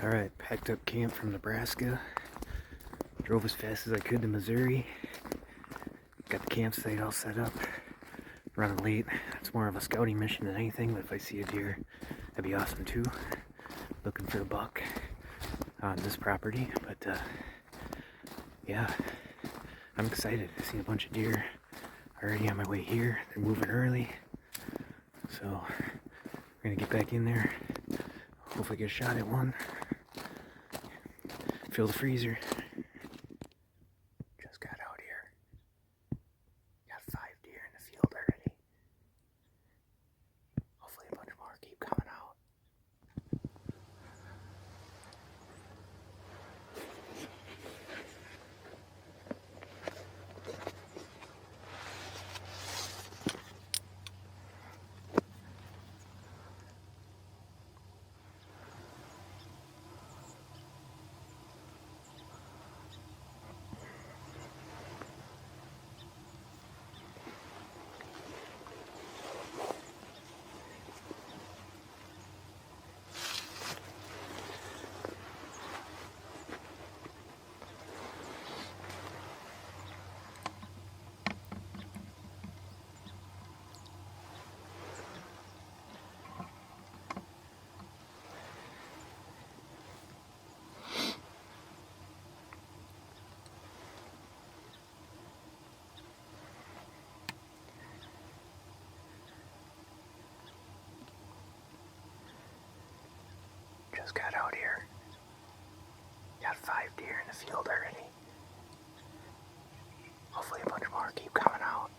Alright, packed up camp from Nebraska. Drove as fast as I could to Missouri. Got the campsite all set up. Running late. It's more of a scouting mission than anything, but if I see a deer, that'd be awesome too. Looking for a buck on this property, but yeah, I'm excited. I see a bunch of deer already on my way here. They're moving early, so we're gonna get back in there. Hopefully get a shot at one. Fill the freezer. Just got out here. Got 5 deer in the field already. Hopefully a bunch more keep coming out. Just got out here. Got 5 deer in the field already. Hopefully a bunch more keep coming out.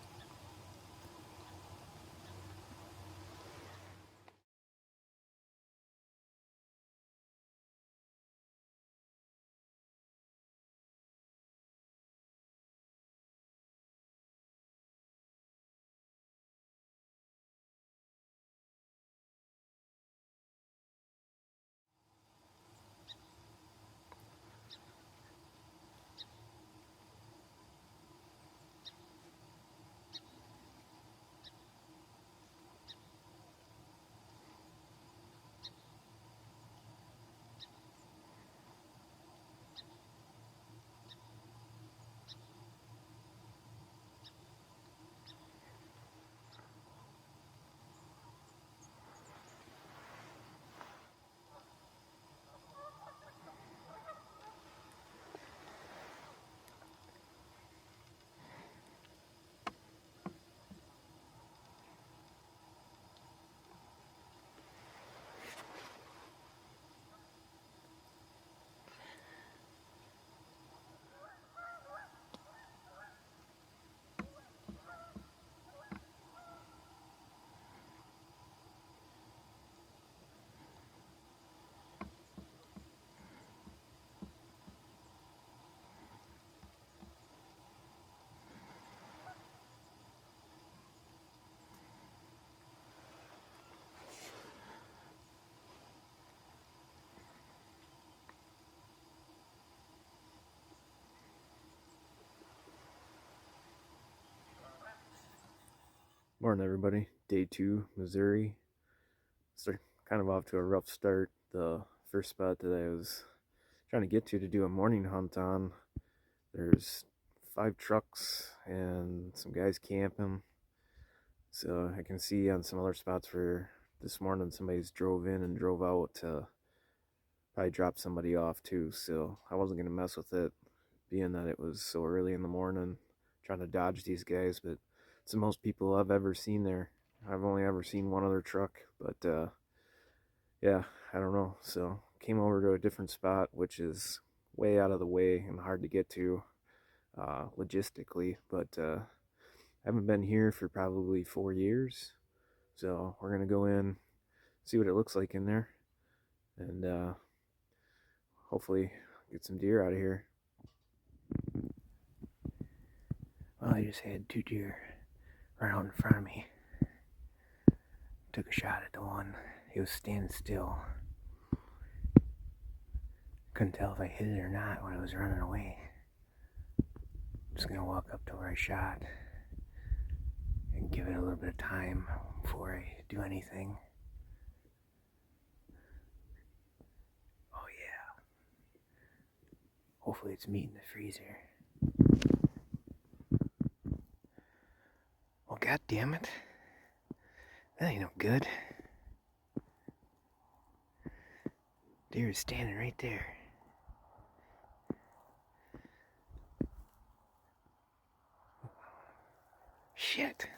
Morning, everybody. Day 2, Missouri. Start kind of off to a rough start. The first spot that I was trying to get to do a morning hunt on, there's 5 trucks and some guys camping. So I can see on some other spots where this morning somebody's drove in and drove out to probably drop somebody off too. So I wasn't going to mess with it, being that it was so early in the morning, trying to dodge these guys, but it's the most people I've ever seen there. I've only ever seen one other truck, but yeah, I don't know. So came over to a different spot, which is way out of the way and hard to get to logistically, but I haven't been here for probably 4 years. So we're going to go in, see what it looks like in there, and hopefully get some deer out of here. Well, I just had 2 deer right out in front of me. Took a shot at the one. He was standing still. Couldn't tell if I hit it or not when I was running away. I'm just gonna walk up to where I shot and give it a little bit of time before I do anything. Oh yeah. Hopefully it's meat in the freezer. Well, god damn it. That ain't no good. Deer is standing right there. Shit.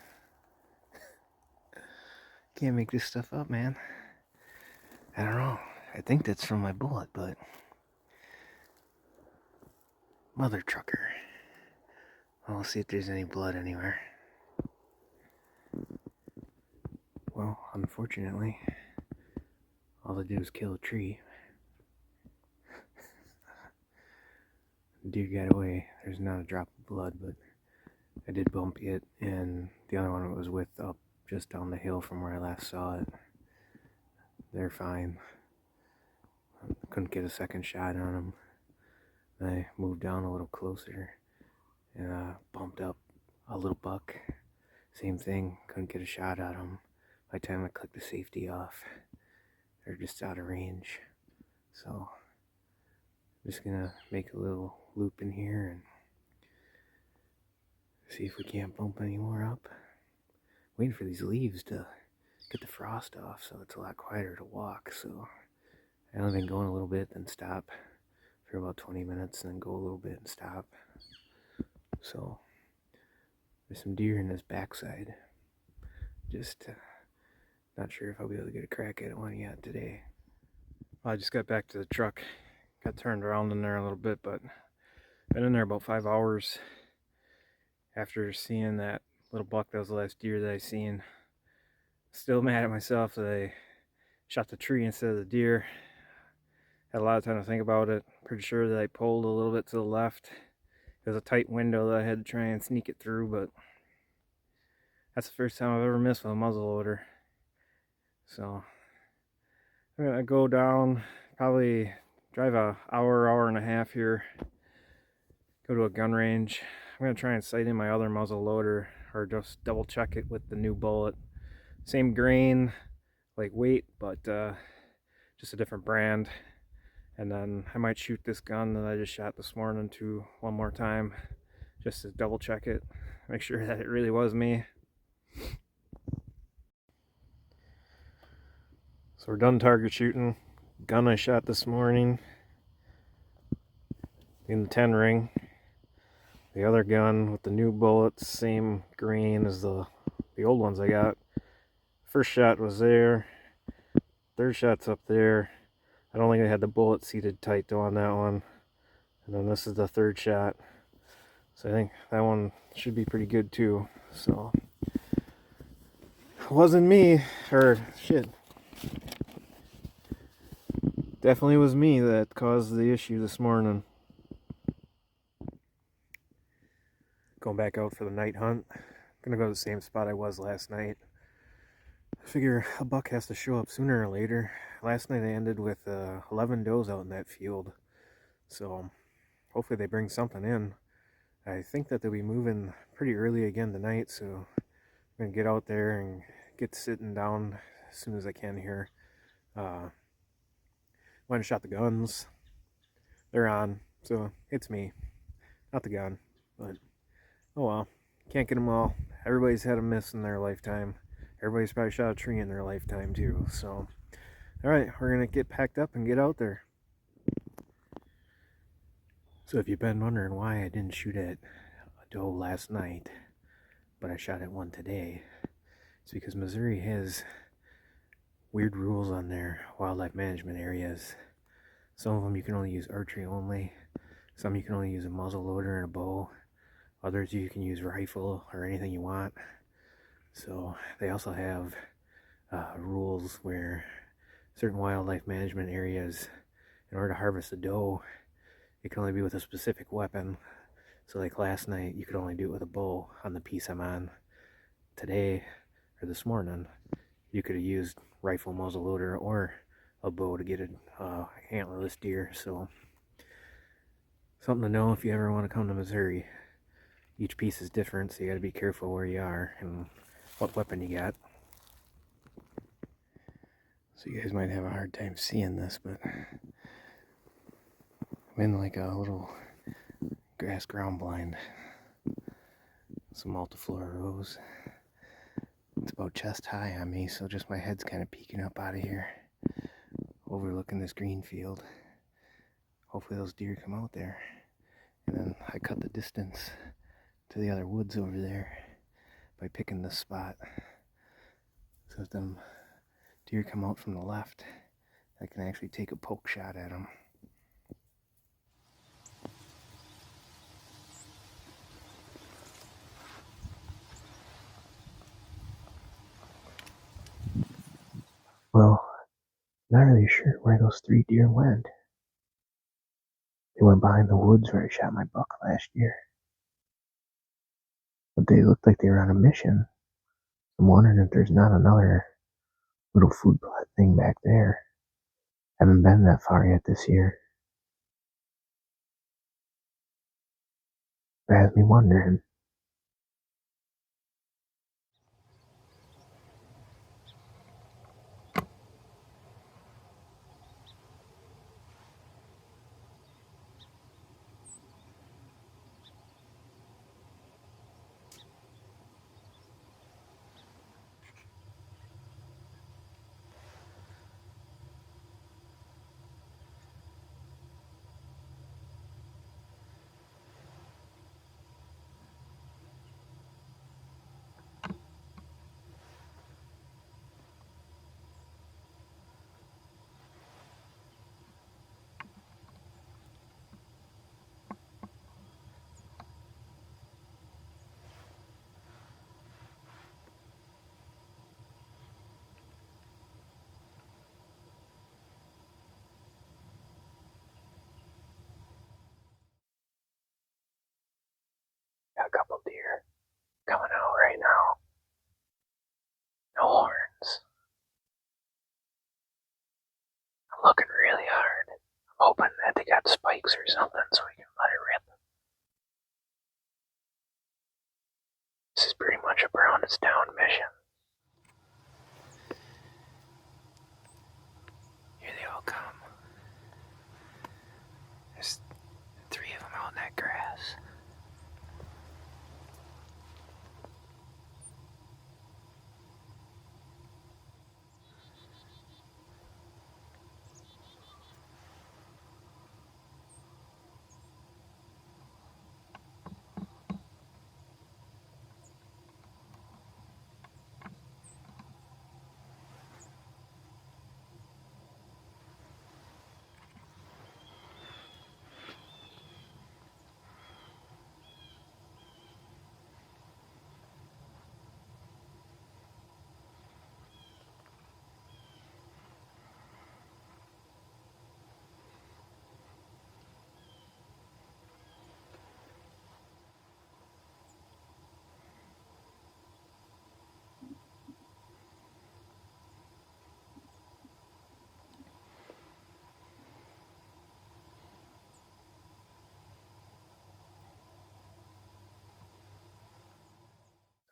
Can't make this stuff up, man. I don't know. I think that's from my bullet, but... Mother trucker. Well, we'll see if there's any blood anywhere. Well, unfortunately, all I did was kill a tree. Deer got away. There's not a drop of blood, but I did bump it, and the other one was with up just down the hill from where I last saw it. They're fine. Couldn't get a second shot on them. I moved down a little closer and bumped up a little buck. Same thing, couldn't get a shot at them. By the time I clicked the safety off, they're just out of range. So, I'm just gonna make a little loop in here and see if we can't bump any more up. Waiting for these leaves to get the frost off so it's a lot quieter to walk. So, I've only been going a little bit, then stop for about 20 minutes, and then go a little bit and stop. So, there's some deer in this backside. Just not sure if I'll be able to get a crack at one yet today. Well, I just got back to the truck. Got turned around in there a little bit, but been in there about 5 hours after seeing that little buck. That was the last deer that I seen. Still mad at myself that I shot the tree instead of the deer. Had a lot of time to think about it. Pretty sure that I pulled a little bit to the left. It was a tight window that I had to try and sneak it through, but that's the first time I've ever missed with a muzzleloader. So I'm gonna go down, probably drive an hour and a half here, go to a gun range. I'm gonna try and sight in my other muzzleloader, or just double check it with the new bullet. Same grain, like weight, but just a different brand. And then I might shoot this gun that I just shot this morning to one more time, just to double check it, make sure that it really was me. So we're done target shooting. Gun I shot this morning in the 10 ring. The other gun with the new bullets, same grain as the old ones I got. First shot was there. Third shot's up there. I don't think I had the bullet seated tight though on that one. And then this is the third shot. So I think that one should be pretty good too. So it wasn't me, or shit. Definitely was me that caused the issue this morning. Going back out for the night hunt. Gonna go to the same spot I was last night. I figure a buck has to show up sooner or later. Last night I ended with 11 does out in that field. So hopefully they bring something in. I think that they'll be moving pretty early again tonight, so I'm gonna get out there and get sitting down as soon as I can here. Went and shot the guns. They're on, so it's me, not the gun. But oh well, can't get them all. Everybody's had a miss in their lifetime. Everybody's probably shot a tree in their lifetime too. So, all right, we're gonna get packed up and get out there. So if you've been wondering why I didn't shoot at a doe last night, but I shot at one today, it's because Missouri has weird rules on their wildlife management areas. Some of them you can only use archery only. Some you can only use a muzzleloader and a bow. Others you can use rifle or anything you want. So they also have rules where certain wildlife management areas, in order to harvest a doe, it can only be with a specific weapon. So like last night, you could only do it with a bow on the piece I'm on. Today, or this morning, you could have used rifle, muzzleloader, or a bow to get an antlerless deer. So something to know if you ever want to come to Missouri. Each piece is different, so you got to be careful where you are and what weapon you got. So you guys might have a hard time seeing this, but I'm in like a little grass ground blind. Some multiflora rose. It's about chest high on me, so just my head's kind of peeking up out of here, overlooking this green field. Hopefully those deer come out there. And then I cut the distance to the other woods over there by picking this spot. So if them deer come out from the left, I can actually take a poke shot at them. Well, not really sure where those 3 deer went. They went behind the woods where I shot my buck last year. But they looked like they were on a mission. I'm wondering if there's not another little food plot thing back there. Haven't been that far yet this year. It has me wondering. Got a couple deer coming out right now. No horns. I'm looking really hard. I'm hoping that they got spikes or something so we can let it rip. This is pretty much a Brown's Down mission. Here they all come. There's 3 of them out in that grass.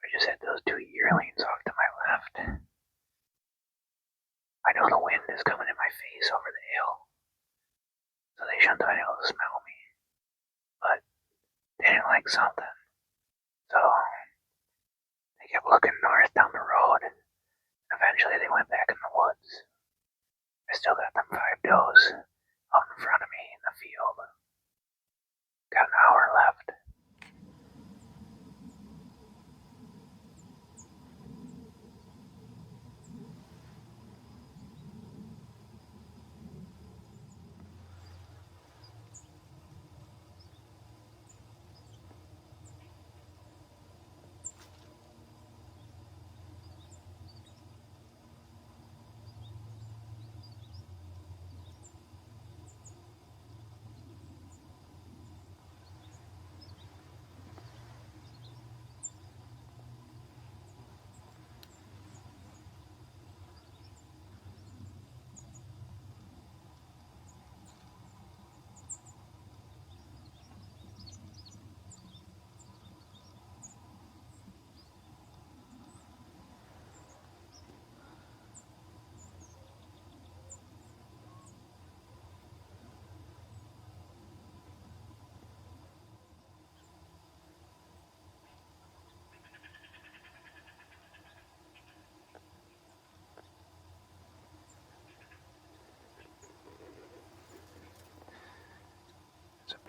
I just had those 2 yearlings off to my left. I know the wind is coming in my face over the hill, so they shouldn't have been able to smell me. But they didn't like something, so they kept looking north down the road, and eventually they went back in the woods. I still got them 5 does out in front of me in the field. Got an hour left.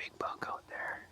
big buck out there.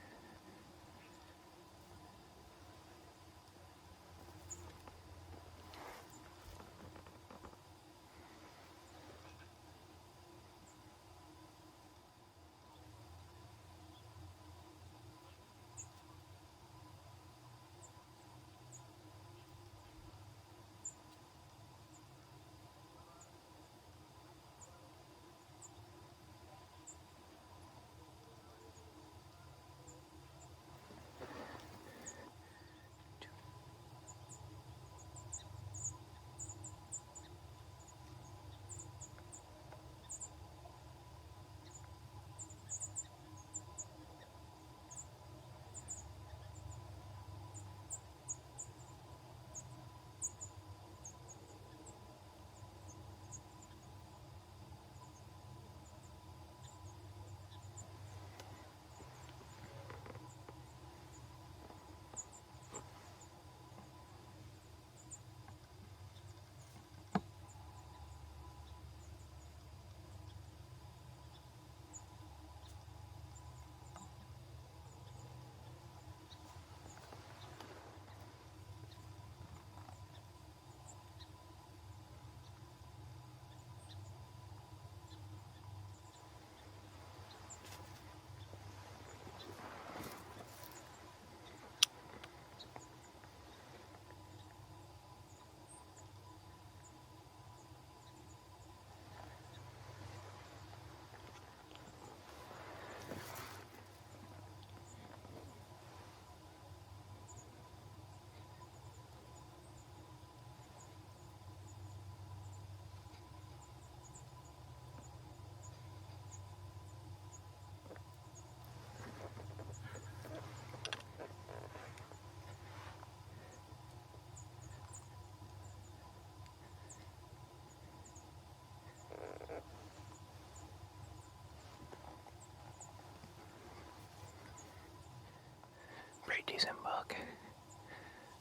Pretty decent buck.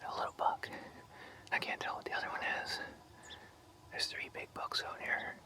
A little buck. I can't tell what the other one is. There's 3 big bucks out here.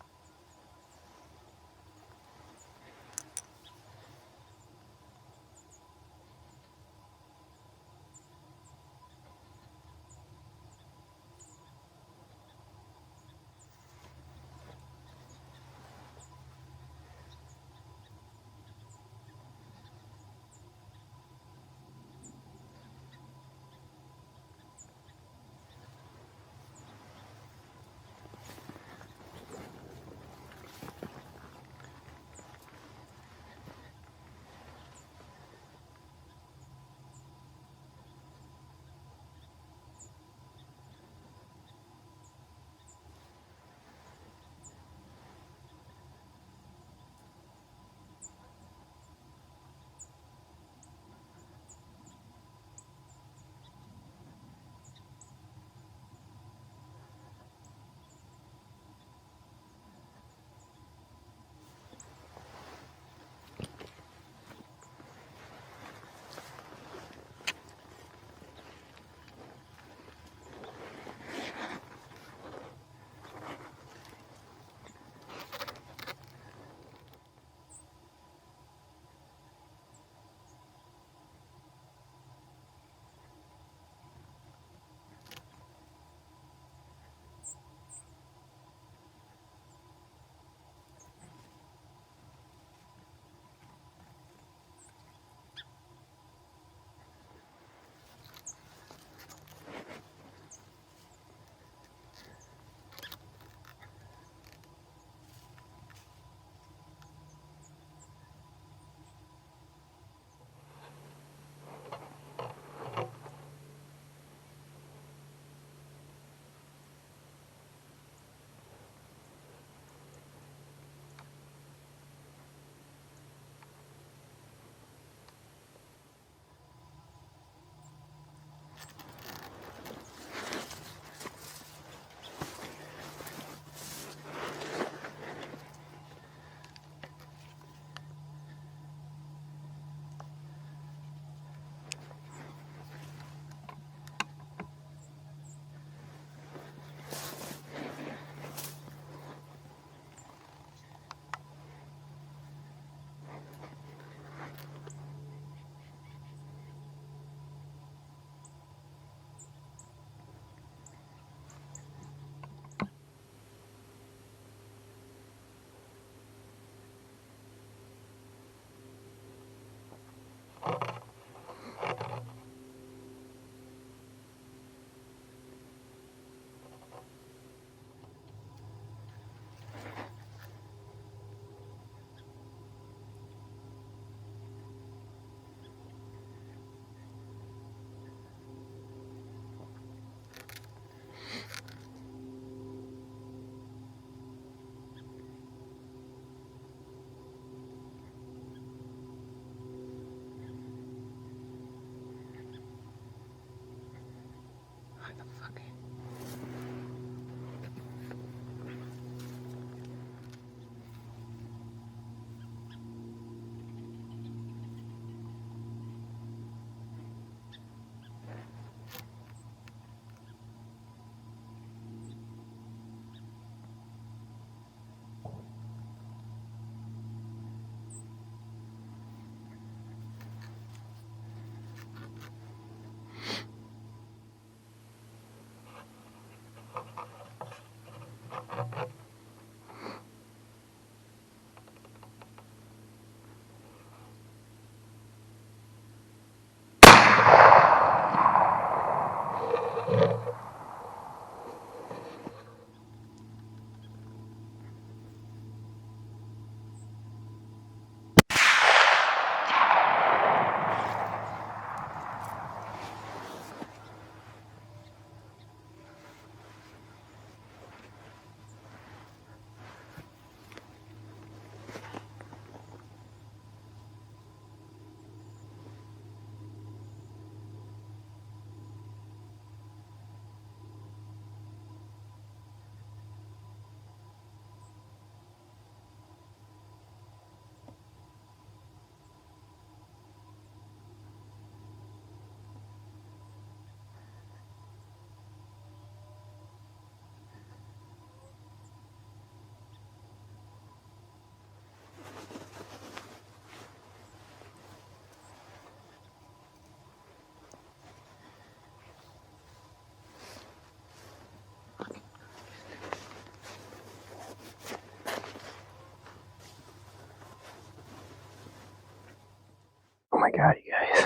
my god, you guys.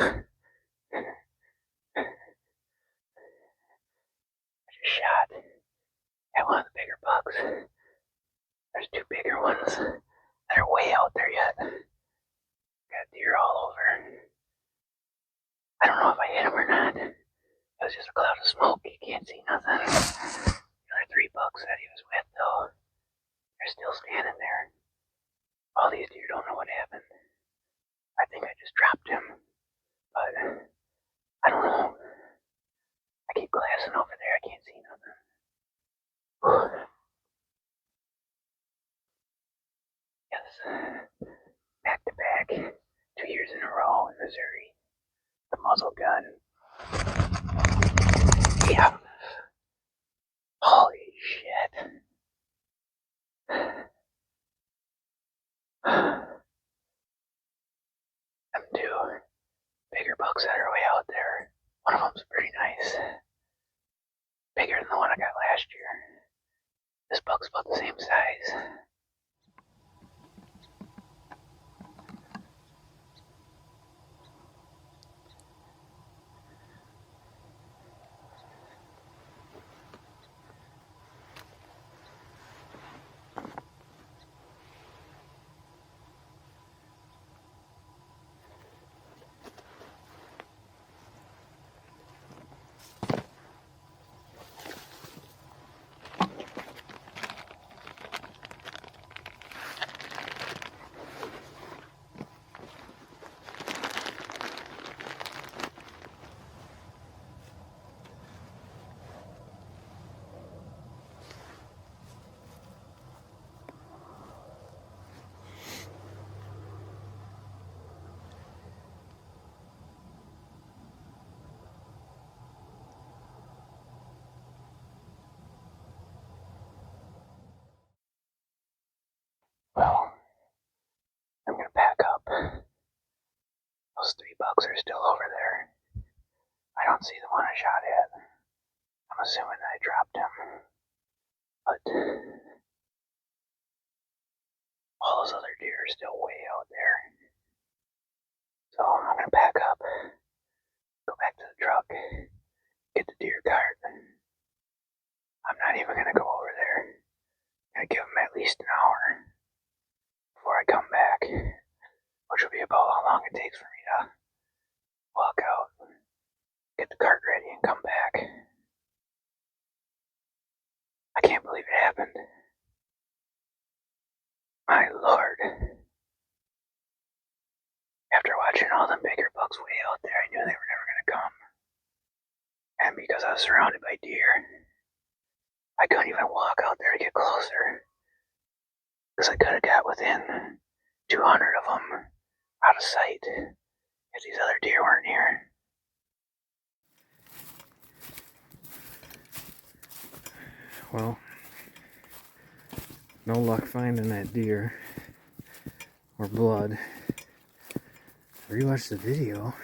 I just shot at one of the bigger bucks. There's two bigger ones that are way out there yet. Got deer all over. I don't know if I hit him or not. It was just a cloud of smoke. You can't see nothing. The other three bucks that he was with, though, they're still standing there. All these deer don't know what happened. I think I just dropped him, but I don't know. I keep glassing over there. I can't see nothing. Yes, back to back, 2 years in a row in Missouri. The muzzle gun. Yeah. Holy shit. Them two bigger bucks that are way out there. One of them's pretty nice. Bigger than the one I got last year. This buck's about the same size. Well, I'm gonna pack up. Those three bucks are still over there. I don't see the one I shot at. I'm assuming I dropped him. But all those other deer are still way out there. So I'm gonna pack up, go back to the truck, get the deer cart. I'm not even gonna go over there. I'm gonna give him at least an hour before I come back, which will be about how long it takes for me to walk out, get the cart ready, and come back. I can't believe it happened. My lord. After watching all them bigger bucks way out there, I knew they were never gonna come. And because I was surrounded by deer, I couldn't even walk out there to get closer. Because I could have got within 200 of them out of sight if these other deer weren't here. Well, no luck finding that deer or blood. I rewatched the video.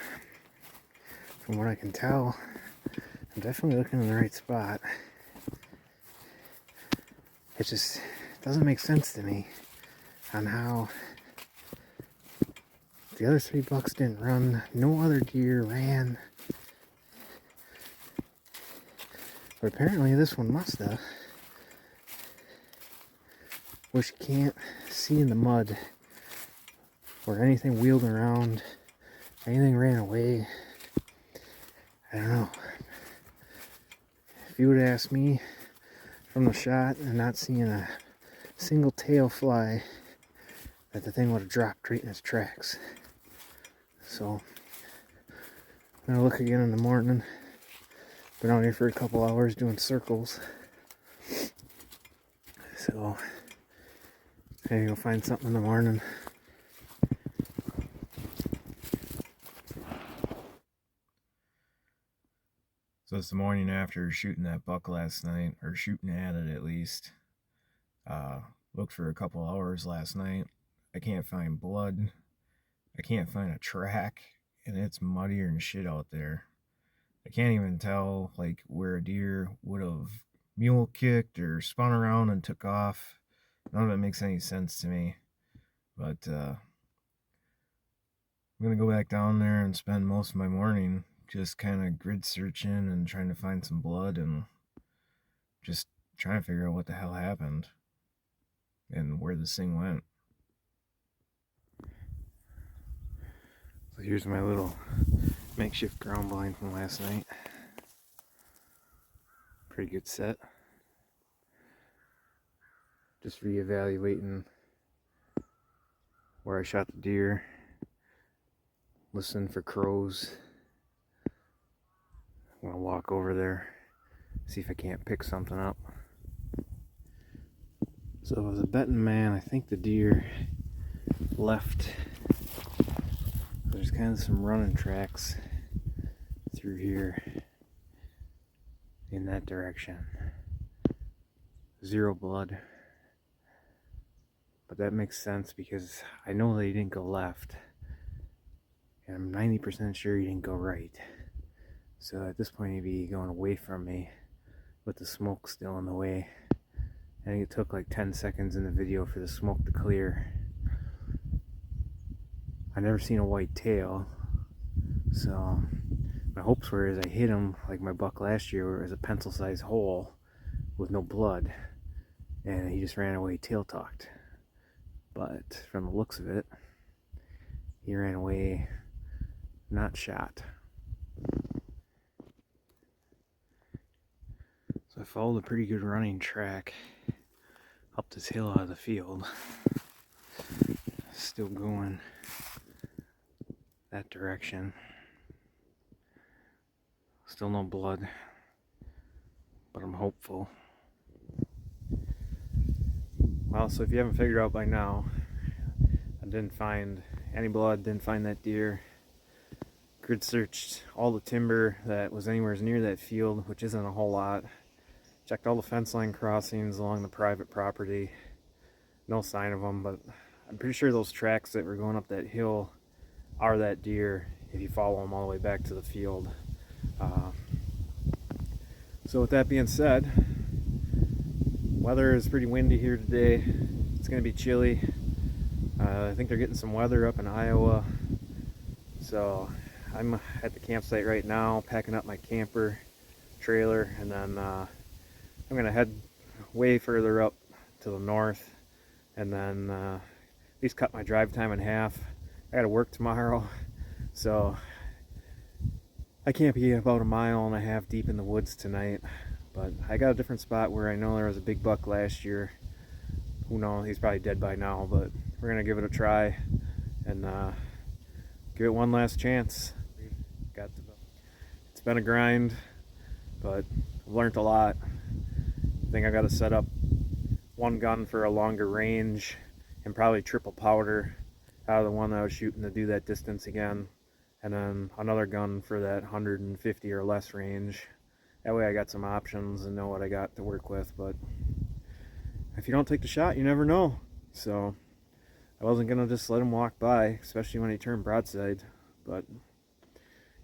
From what I can tell, I'm definitely looking in the right spot. It just doesn't make sense to me on how the other three bucks didn't run, no other deer ran. But apparently this one must have. Which you can't see in the mud or anything wheeled around, anything ran away. I don't know. If you would ask me from the shot and not seeing a single tail fly, that the thing would have dropped right in its tracks. So I'm gonna look again in the morning. Been out here for a couple hours doing circles. So maybe you'll find something in the morning. So it's the morning after shooting that buck last night, or shooting at it at least. Looked for a couple hours last night. I can't find blood. I can't find a track, and it's muddier than shit out there. I can't even tell like where a deer would have mule kicked or spun around and took off. None of it makes any sense to me. But I'm gonna go back down there and spend most of my morning just kind of grid searching and trying to find some blood and just trying to figure out what the hell happened and where this thing went. So here's my little makeshift ground blind from last night. Pretty good set. Just reevaluating where I shot the deer, listen for crows. I'm gonna walk over there, see if I can't pick something up. So as a betting man, I think the deer left. There's kind of some running tracks through here in that direction. Zero blood. But that makes sense because I know they didn't go left. And I'm 90% sure he didn't go right. So at this point he'd be going away from me with the smoke still in the way. I think it took like 10 seconds in the video for the smoke to clear. I've never seen a white tail, so my hopes were as I hit him like my buck last year, where it was a pencil-sized hole with no blood, and he just ran away tail-tucked. But from the looks of it, he ran away not shot. So I followed a pretty good running track up this hill out of the field. Still going that direction. Still no blood, but I'm hopeful. Well, so if you haven't figured out by now, I didn't find any blood, didn't find that deer. Grid searched all the timber that was anywhere near that field, which isn't a whole lot. Checked all the fence line crossings along the private property. No sign of them, but I'm pretty sure those tracks that were going up that hill are that deer if you follow them all the way back to the field. So with that being said, weather is pretty windy here today. It's going to be chilly. I think they're getting some weather up in Iowa. So I'm at the campsite right now, packing up my camper trailer, and then I'm going to head way further up to the north, and then at least cut my drive time in half. I got to work tomorrow, so I can't be about a mile and a half deep in the woods tonight. But I got a different spot where I know there was a big buck last year. Who knows, he's probably dead by now, but we're going to give it a try and give it one last chance. It's been a grind, but I've learned a lot. I think I got to set up one gun for a longer range and probably triple powder out of the one that I was shooting to do that distance again, and then another gun for that 150 or less range. That way I got some options and know what I got to work with. But if you don't take the shot, you never know. So I wasn't gonna just let him walk by, especially when he turned broadside. But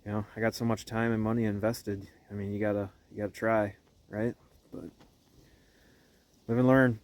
you know, I got so much time and money invested. I mean, you gotta try, right? But live and learn.